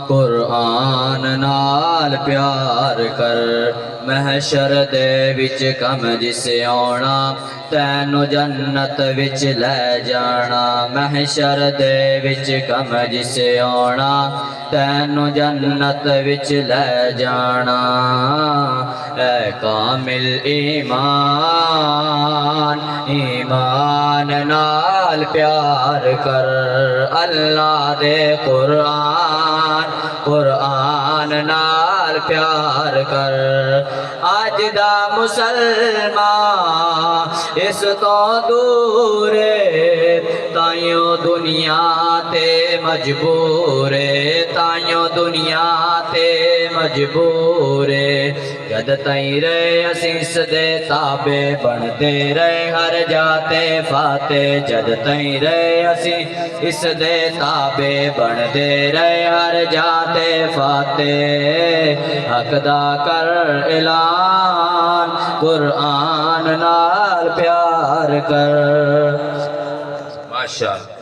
कुरान नाल प्यार कर महशर दे विच कम जिसे आना तैनू जन्नत विच ले जाना। महशर दे विच कम जिसे आना तैनू जन्नत विच ले जाना। ऐ कामिल ईमान ईमान नाल प्यार कर अल्लाह दे कुरान नाल प्यार कर। अज दा मुसलमान इस तो दूर ताइयों दुनिया ते मजबूर ताइयों दुनिया ते मजबूर। जद तई रहे असीस दे ताबे बनते रहे हर जाते फाते। जद तई रहे असी इस दे ताबे बनते रहे हर जाते फाते। हकदा कर ऐलान कुरान नाल प्यार कर। माशाअल्लाह।